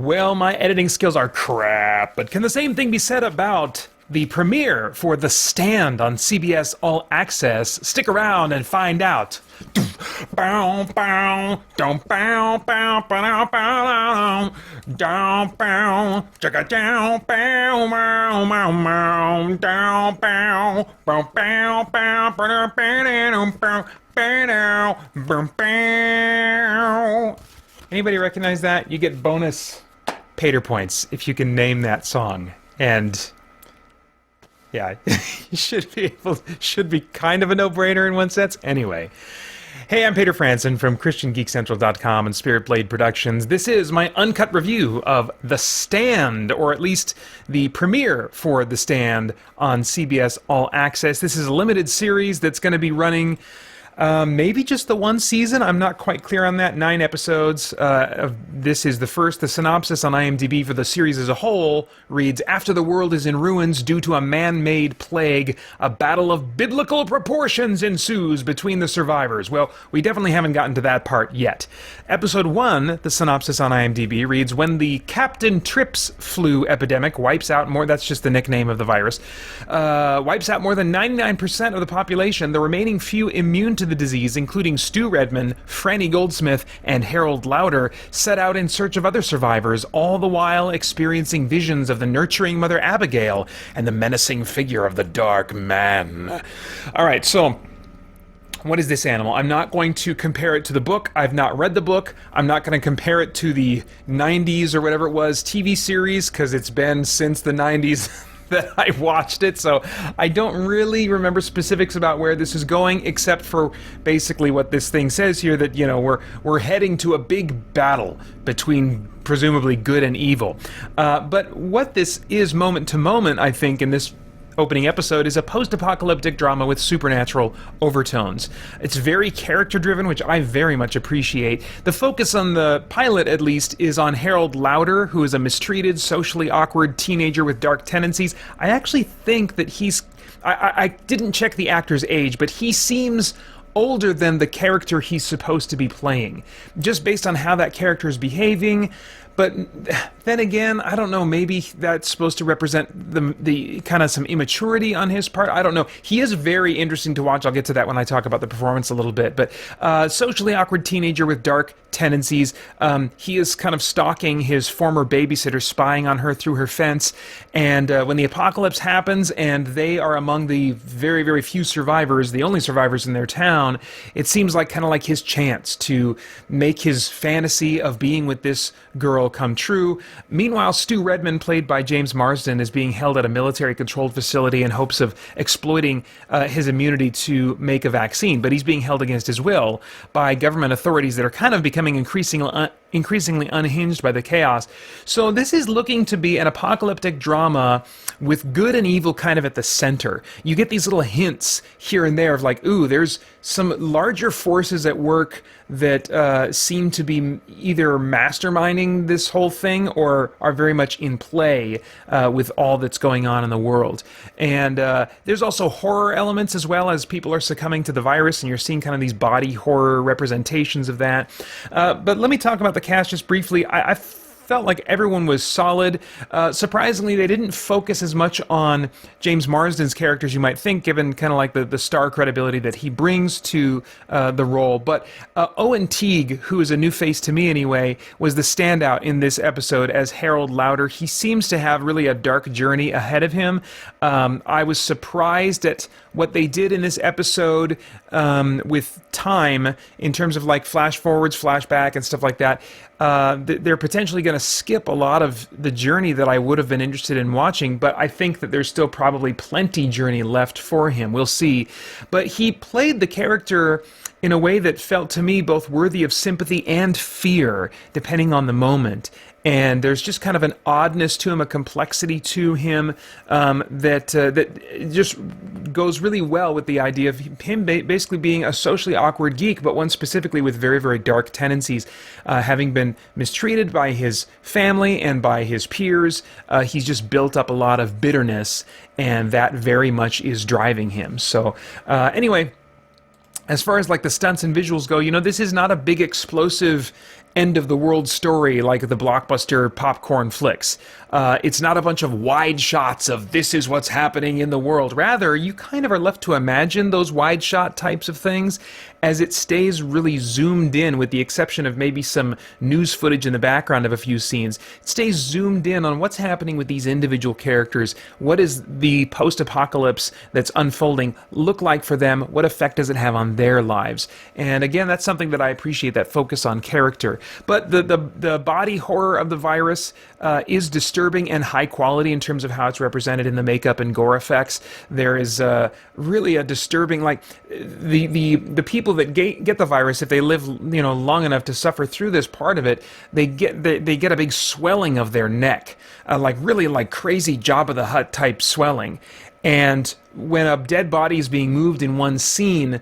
Well, my editing skills are crap, but can the same thing be said about the premiere for The Stand on CBS All Access? Stick around and find out. Anybody recognize that? You get bonus Pater points if you can name that song. And yeah, you should be kind of a no-brainer in one sense. Anyway, hey, I'm Pater Franson from christiangeekcentral.com and Spirit Blade Productions. This is my uncut review of The Stand, or at least the premiere for The Stand on CBS All Access. This is a limited series that's going to be running maybe just the one season. I'm not quite clear on that. 9 episodes. This is the first. The synopsis on IMDb for the series as a whole reads, "After the world is in ruins due to a man-made plague, a battle of biblical proportions ensues between the survivors." Well, we definitely haven't gotten to that part yet. Episode 1, the synopsis on IMDb reads, "When the Captain Trips flu epidemic wipes out more," that's just the nickname of the virus, "wipes out more than 99% of the population, the remaining few immune to the disease, including Stu Redman, Franny Goldsmith, and Harold Lauder, set out in search of other survivors, all the while experiencing visions of the nurturing Mother Abigail and the menacing figure of the Dark Man." All right, so what is this animal? I'm not going to compare it to the book. I've not read the book. I'm not going to compare it to the 90s or whatever it was TV series, because it's been since the 90s that I watched it, so I don't really remember specifics about where this is going, except for basically what this thing says here, that, you know, we're heading to a big battle between presumably good and evil. But what this is moment to moment, I think, in this opening episode is a post-apocalyptic drama with supernatural overtones. It's very character-driven, which I very much appreciate. The focus on the pilot, at least, is on Harold Lauder, who is a mistreated, socially awkward teenager with dark tendencies. I actually think that he's... I didn't check the actor's age, but he seems older than the character he's supposed to be playing, just based on how that character is behaving. But then again, I don't know, maybe that's supposed to represent the kind of some immaturity on his part. I don't know. He is very interesting to watch. I'll get to that when I talk about the performance a little bit. But socially awkward teenager with dark tendencies. He is kind of stalking his former babysitter, spying on her through her fence. And when the apocalypse happens and they are among the very, very few survivors, the only survivors in their town, it seems like kind of like his chance to make his fantasy of being with this girl come true. Meanwhile, Stu Redman, played by James Marsden, is being held at a military-controlled facility in hopes of exploiting his immunity to make a vaccine, but he's being held against his will by government authorities that are kind of becoming increasingly unhinged by the chaos. So this is looking to be an apocalyptic drama with good and evil kind of at the center. You get these little hints here and there of like, ooh, there's some larger forces at work that seem to be either masterminding this whole thing or are very much in play with all that's going on in the world. And there's also horror elements as well, as people are succumbing to the virus, and you're seeing kind of these body horror representations of that. But let me talk about the cast just briefly. I felt like everyone was solid. Surprisingly, they didn't focus as much on James Marsden's character as you might think, given kind of like the star credibility that he brings to the role. But Owen Teague, who is a new face to me anyway, was the standout in this episode as Harold Lauder. He seems to have really a dark journey ahead of him. I was surprised at what they did in this episode with time in terms of like flash forwards, flashback, and stuff like that. They're potentially going to skip a lot of the journey that I would have been interested in watching, but I think that there's still probably plenty journey left for him. We'll see. But he played the character in a way that felt to me both worthy of sympathy and fear, depending on the moment. And there's just kind of an oddness to him, a complexity to him that just goes really well with the idea of him basically being a socially awkward geek, but one specifically with very, very dark tendencies. Having been mistreated by his family and by his peers, he's just built up a lot of bitterness, and that very much is driving him. So anyway, as far as like the stunts and visuals go, you know, this is not a big explosive end of the world story like the blockbuster popcorn flicks. It's not a bunch of wide shots of this is what's happening in the world. Rather, you kind of are left to imagine those wide shot types of things as it stays really zoomed in, with the exception of maybe some news footage in the background of a few scenes. It stays zoomed in on what's happening with these individual characters. What is the post-apocalypse that's unfolding look like for them? What effect does it have on their lives? And again, that's something that I appreciate, that focus on character. But the body horror of the virus is disturbing and high quality in terms of how it's represented in the makeup and gore effects. There is really a disturbing, like the people that get the virus, if they live long enough to suffer through this part of it, they get a big swelling of their neck, like crazy Jabba the Hutt type swelling. And when a dead body is being moved in one scene,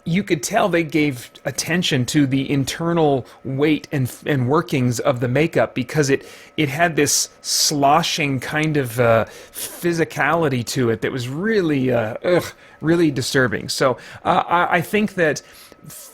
you could tell they gave attention to the internal weight and workings of the makeup, because it had this sloshing kind of physicality to it that was really really disturbing. So I think that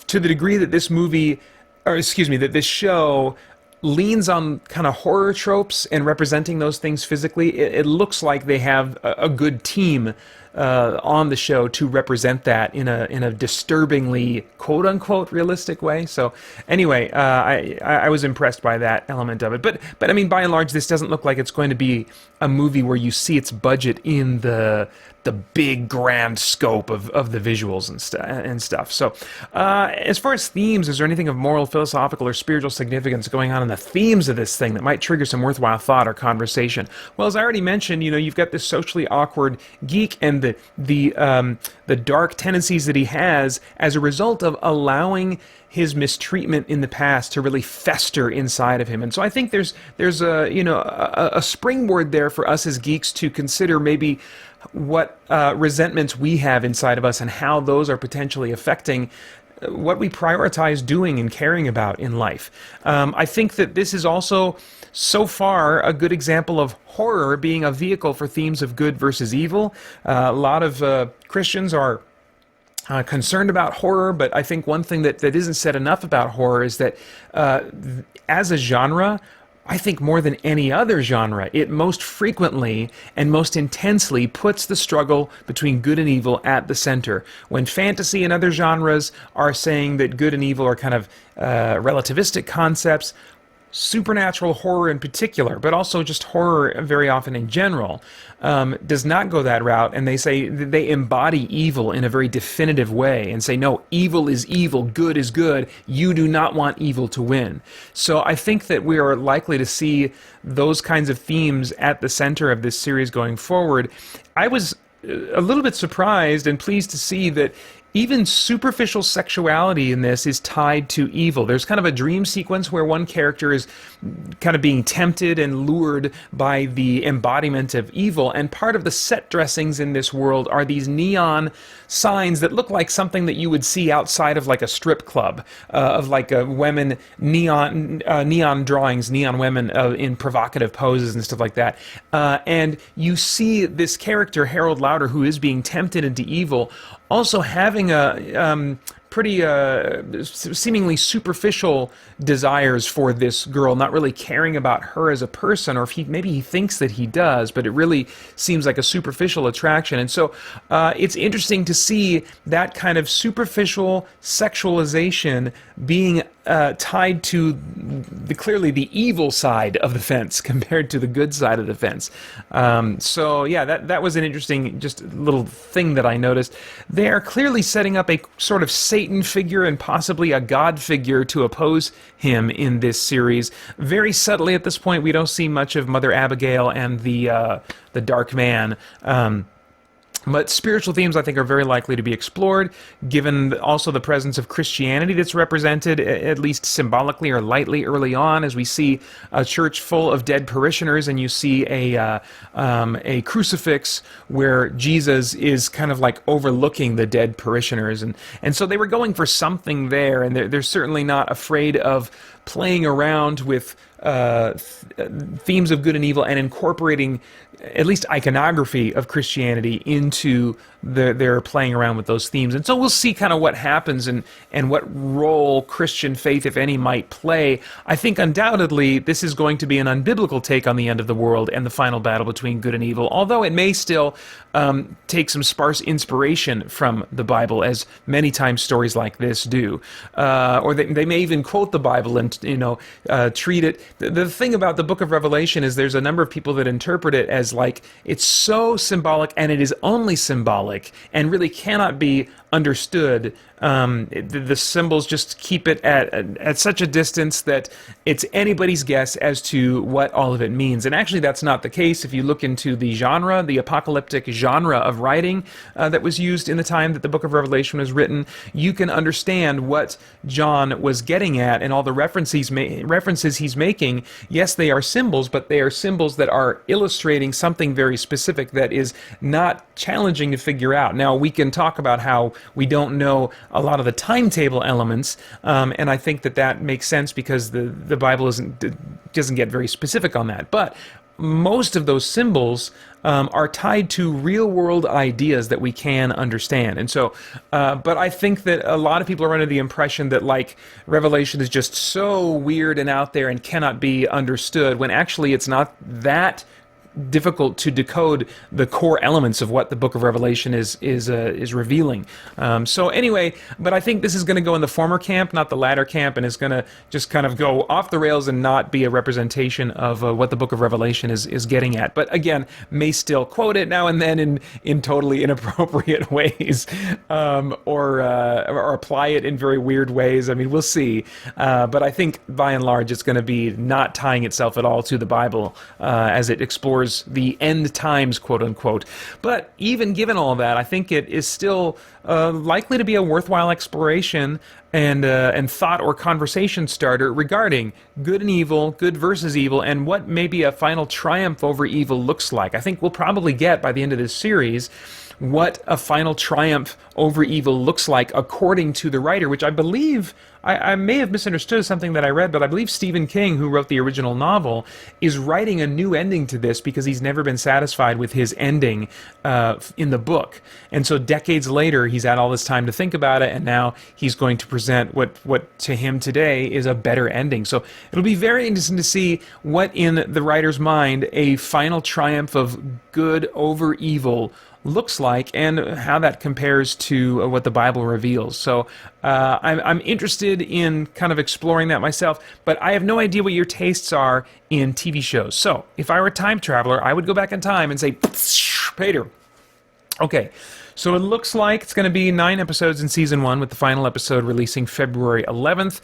to the degree that that this show leans on kind of horror tropes and representing those things physically, it looks like they have a good team on the show to represent that in a disturbingly quote unquote realistic way. So anyway, I was impressed by that element of it. But I mean, by and large, this doesn't look like it's going to be a movie where you see its budget in the big grand scope of the visuals and stuff. So as far as themes, is there anything of moral, philosophical, or spiritual significance going on in the themes of this thing that might trigger some worthwhile thought or conversation? Well, as I already mentioned, you've got this socially awkward geek and the dark tendencies that he has as a result of allowing his mistreatment in the past to really fester inside of him. And so I think there's a springboard there for us as geeks to consider maybe what resentments we have inside of us and how those are potentially affecting what we prioritize doing and caring about in life. I think that this is also, so far, a good example of horror being a vehicle for themes of good versus evil. A lot of Christians are concerned about horror, but I think one thing that isn't said enough about horror is that as a genre, I think more than any other genre, it most frequently and most intensely puts the struggle between good and evil at the center. When fantasy and other genres are saying that good and evil are kind of relativistic concepts, supernatural horror in particular, but also just horror very often in general, does not go that route, and they embody evil in a very definitive way and say, no, evil is evil, good is good, you do not want evil to win. So I think that we are likely to see those kinds of themes at the center of this series going forward. I was a little bit surprised and pleased to see that even superficial sexuality in this is tied to evil. There's kind of a dream sequence where one character is kind of being tempted and lured by the embodiment of evil, and part of the set dressings in this world are these neon signs that look like something that you would see outside of like a strip club, of like a women, neon drawings, neon women in provocative poses and stuff like that. And you see this character, Harold Lauder, who is being tempted into evil, also having a pretty seemingly superficial desires for this girl, not really caring about her as a person, or if maybe he thinks that he does, but it really seems like a superficial attraction. And so it's interesting to see that kind of superficial sexualization being tied to clearly the evil side of the fence compared to the good side of the fence. So yeah, that was an interesting just little thing that I noticed. They are clearly setting up a sort of Satan figure and possibly a God figure to oppose him in this series. Very subtly at this point, we don't see much of Mother Abigail and the Dark Man. But spiritual themes, I think, are very likely to be explored, given also the presence of Christianity that's represented, at least symbolically or lightly early on, as we see a church full of dead parishioners, and you see a crucifix where Jesus is kind of like overlooking the dead parishioners. And so they were going for something there, and they're certainly not afraid of playing around with themes of good and evil and incorporating at least iconography of Christianity into they're playing around with those themes. And so we'll see kind of what happens and what role Christian faith, if any, might play. I think undoubtedly this is going to be an unbiblical take on the end of the world and the final battle between good and evil, although it may still take some sparse inspiration from the Bible, as many times stories like this do. Or they may even quote the Bible and, treat it. The thing about the book of Revelation is there's a number of people that interpret it as like it's so symbolic, and it is only symbolic and really cannot be understood. The symbols just keep it at such a distance that it's anybody's guess as to what all of it means. And actually that's not the case. If you look into the genre, the apocalyptic genre of writing that was used in the time that the book of Revelation was written, you can understand what John was getting at and all the references he's making. Yes, they are symbols, but they are symbols that are illustrating something very specific that is not challenging to figure out. Now, we can talk about how we don't know a lot of the timetable elements, and I think that makes sense because the Bible doesn't get very specific on that. But most of those symbols are tied to real-world ideas that we can understand. And so, but I think that a lot of people are under the impression that, like, Revelation is just so weird and out there and cannot be understood, when actually it's not that difficult to decode the core elements of what the book of Revelation is revealing. So anyway, but I think this is going to go in the former camp, not the latter camp, and is going to just kind of go off the rails and not be a representation of what the book of Revelation is getting at. But again, may still quote it now and then in totally inappropriate ways, or apply it in very weird ways. I mean, we'll see. But I think by and large, it's going to be not tying itself at all to the Bible as it explores the end times, quote unquote. But even given all that, I think it is still likely to be a worthwhile exploration and thought or conversation starter regarding good and evil, good versus evil, and what maybe a final triumph over evil looks like. I think we'll probably get by the end of this series what a final triumph over evil looks like according to the writer, which I believe, I may have misunderstood something that I read, but I believe Stephen King, who wrote the original novel, is writing a new ending to this because he's never been satisfied with his ending in the book. And so decades later, he's had all this time to think about it, and now he's going to present what to him today is a better ending. So it'll be very interesting to see what in the writer's mind a final triumph of good over evil looks like and how that compares to what the Bible reveals. So I'm interested in kind of exploring that myself, but I have no idea what your tastes are in TV shows. So if I were a time traveler, I would go back in time and say, Peter, okay, so it looks like it's going to be 9 episodes in season 1, with the final episode releasing February 11th.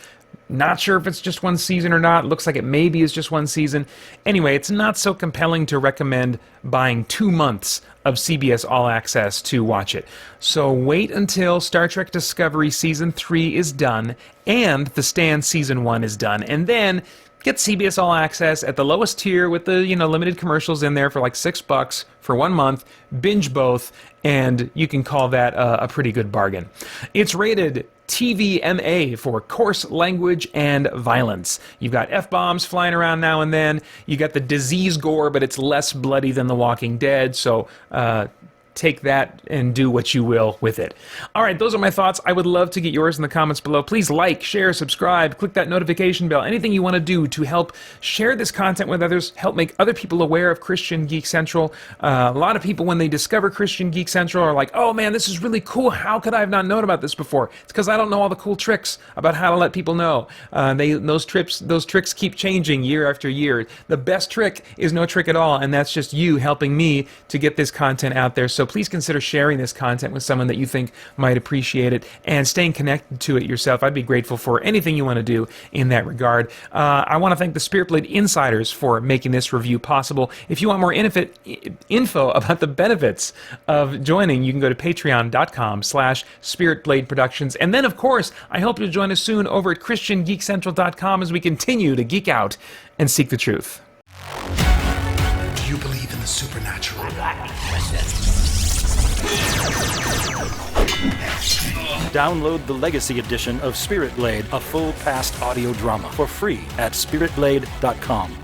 Not sure if it's just one season or not. Looks like it maybe is just one season. Anyway, it's not so compelling to recommend buying 2 months of CBS All Access to watch it. So wait until Star Trek Discovery Season 3 is done and The Stand Season 1 is done, and then get CBS All Access at the lowest tier with the limited commercials in there for like $6 for 1 month. Binge both, and you can call that a pretty good bargain. It's rated TVMA for coarse language and violence. You've got F-bombs flying around now and then. You got the disease gore, but it's less bloody than The Walking Dead. So take that and do what you will with it. All right, those are my thoughts. I would love to get yours in the comments below. Please like, share, subscribe, click that notification bell, anything you want to do to help share this content with others, help make other people aware of Christian Geek Central. A lot of people, when they discover Christian Geek Central, are like, oh man, this is really cool. How could I have not known about this before? It's because I don't know all the cool tricks about how to let people know. Those tricks keep changing year after year. The best trick is no trick at all, and that's just you helping me to get this content out there. So please consider sharing this content with someone that you think might appreciate it and staying connected to it yourself. I'd be grateful for anything you want to do in that regard. I want to thank the Spirit Blade Insiders for making this review possible. If you want more info about the benefits of joining, you can go to patreon.com/spiritbladeproductions. And then, of course, I hope you'll join us soon over at christiangeekcentral.com as we continue to geek out and seek the truth. Do you believe in the supernatural? Download the Legacy Edition of Spirit Blade, a full past audio drama, for free at spiritblade.com.